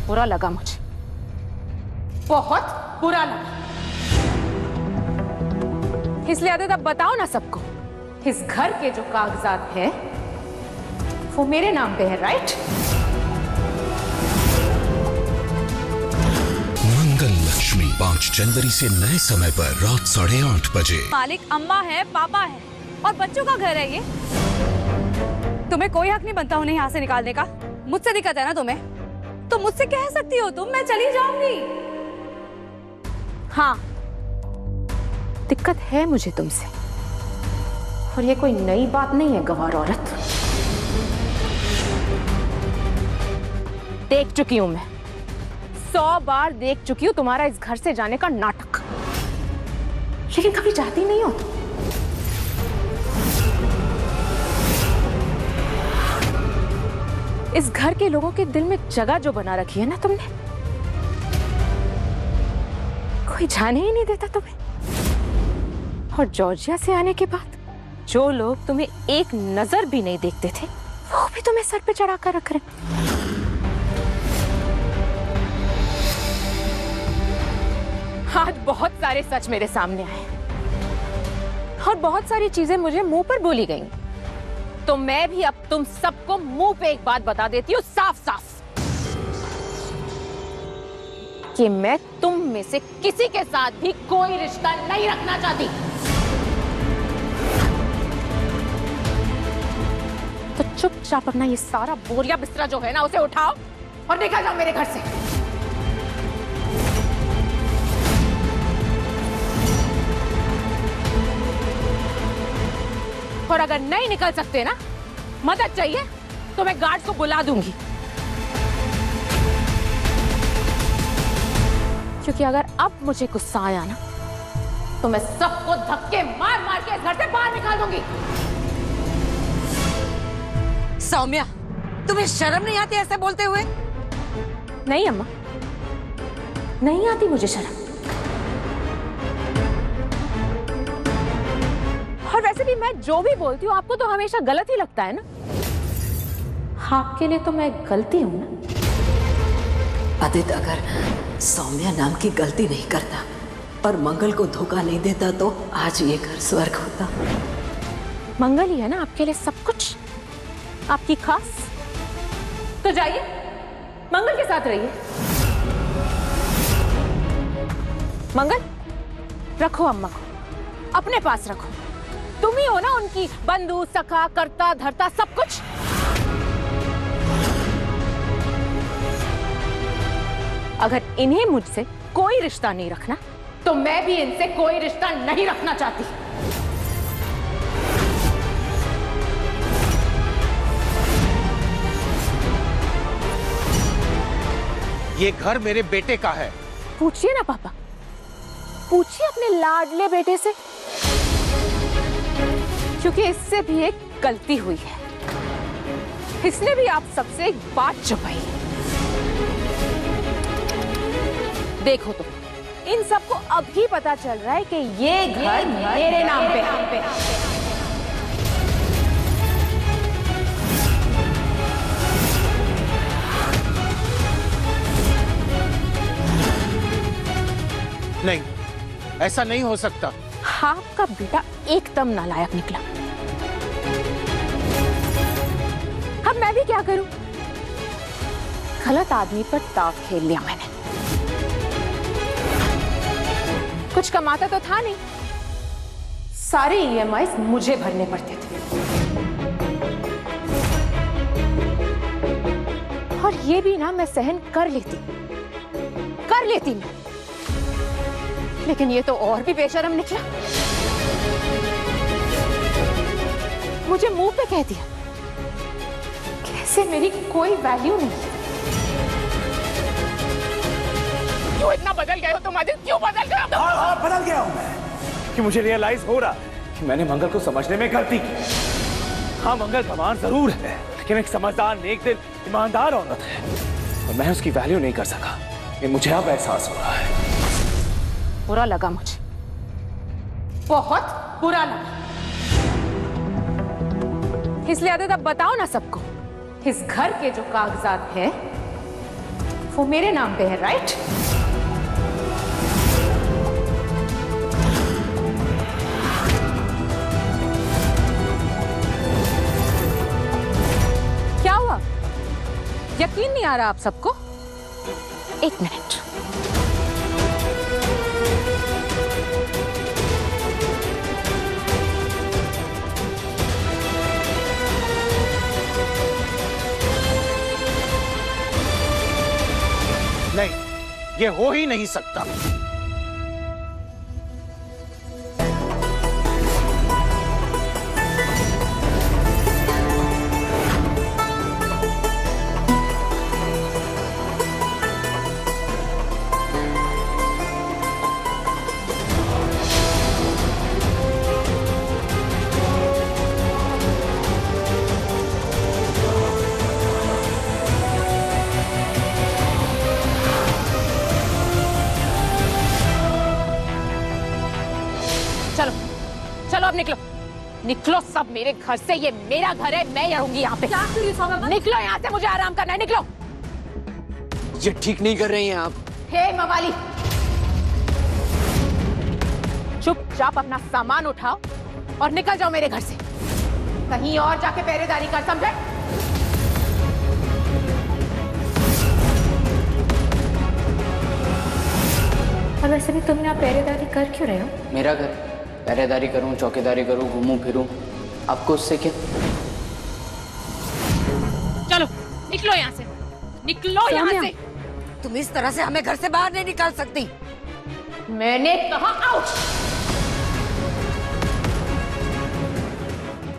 बुरा लगा मुझे, बहुत बुरा लगा। इसलिए आदत अब बताओ ना सबको, इस घर के जो कागजात हैं वो मेरे नाम पे है, राइट? मंगल लक्ष्मी 5 जनवरी से नए समय पर रात 8:30 बजे। मालिक अम्मा है, पापा है और बच्चों का घर है ये। तुम्हें कोई हक नहीं बनता उन्हें यहाँ से निकालने का। मुझसे दिक्कत है ना तुम्हें, तो मुझसे कह सकती हो तुम, मैं चली जाऊंगी। हाँ, दिक्कत है मुझे तुमसे, और ये कोई नई बात नहीं है गंवार औरत। देख चुकी हूं मैं, 100 बार देख चुकी हूं तुम्हारा इस घर से जाने का नाटक, लेकिन कभी जाती नहीं हो। इस घर के लोगों के दिल में जगह जो बना रखी है ना तुमने, कोई जाने ही नहीं देता तुम्हें। और जॉर्जिया से आने के बाद जो लोग तुम्हें एक नजर भी नहीं देखते थे, वो भी तुम्हें सर पे चढ़ा कर रख रहे। आज बहुत सारे सच मेरे सामने आए और बहुत सारी चीजें मुझे मुंह पर बोली गई, तो मैं भी अब तुम सबको मुंह पे एक बात बता देती हूँ साफ साफ, कि मैं तुम में से किसी के साथ भी कोई रिश्ता नहीं रखना चाहती। तो चुपचाप अपना ये सारा बोरिया बिस्तरा जो है ना, उसे उठाओ और निकल जाओ मेरे घर से। और अगर नहीं निकल सकते ना, मदद चाहिए तो मैं गार्ड को बुला दूंगी, क्योंकि अगर अब मुझे गुस्सा आया ना, तो मैं सबको धक्के मार मार के इस घर से बाहर निकाल दूंगी। सौम्या, तुम्हें शर्म नहीं आती ऐसे बोलते हुए? नहीं अम्मा, नहीं आती मुझे शर्म। और वैसे भी मैं जो भी बोलती हूँ आपको तो हमेशा गलत ही लगता है ना। आपके लिए तो मैं गलती हूं ना। आदित्य अगर सौम्या नाम की गलती नहीं करता और मंगल को धोखा नहीं देता, तो आज ये घर स्वर्ग होता। मंगल ही है ना आपके लिए सब कुछ, आपकी खास। तो जाइए, मंगल के साथ रहिए। मंगल, रखो अम्मा को अपने पास रखो। तुम ही हो ना उनकी बंधु, सखा, करता धरता सब कुछ। अगर इन्हें मुझसे कोई रिश्ता नहीं रखना, तो मैं भी इनसे कोई रिश्ता नहीं रखना चाहती। ये घर मेरे बेटे का है। पूछिए ना पापा, पूछिए अपने लाडले बेटे से, क्योंकि इससे भी एक गलती हुई है। इसने भी आप सबसे एक बात छुपाई है। देखो तो, इन सबको अभी पता चल रहा है कि ये घर मेरे नाम पे है। नहीं, ऐसा नहीं हो सकता। आपका बेटा एकदम नालायक निकला। अब मैं भी क्या करूं? गलत आदमी पर दांव खेल लिया मैंने। कुछ कमाता तो था नहीं, सारे ईएमआईज मुझे भरने पड़ते थे। और ये भी ना मैं सहन कर लेती मैं, लेकिन ये तो और भी बेशर्म निकला। मुझे मुंह पे कह दिया कैसे मेरी कोई वैल्यू नहीं। क्यों इतना बदल गए हो तुम आदित्य? क्यों बदल गए हो? हाँ, बदल गया हूं मैं, कि मुझे रियलाइज हो रहा कि मैंने मंगल को समझने में गलती की। हाँ, मंगल गंवार जरूर है, लेकिन एक समझदार, नेक दिल, ईमानदार औरत है, और मैं उसकी वैल्यू नहीं कर सका। ये मुझे अब एहसास हो रहा है। बुरा लगा मुझे, बहुत बुरा लगा। इसलिए आदित्य अब बताओ ना सबको, इस घर के जो कागजात हैं वो मेरे नाम पे है, राइट? क्या हुआ? यकीन नहीं आ रहा आप सबको? एक मिनट। नहीं, ये हो ही नहीं सकता। चलो चलो अब निकलो, निकलो सब मेरे घर से। ये मेरा घर है, मैं रहूंगी यहाँ पे। क्या निकलो यहाँ से, मुझे आराम करना है। निकलो। ये ठीक नहीं कर रही हैं आप। हे मवाली, चुपचाप अपना सामान उठाओ और निकल जाओ मेरे घर से। कहीं और जाके पहरेदारी कर, समझे? और वैसे भी तुम यहाँ पहरेदारी कर क्यों रहे हो? मेरा घर, पहरेदारी करूं, चौकीदारी करूं, घूमूं फिरूं, आपको उससे क्या? चलो निकलो यहाँ से, निकलो यहाँ से। तुम इस तरह से हमें घर से बाहर नहीं निकाल सकती। मैंने कहा आउट।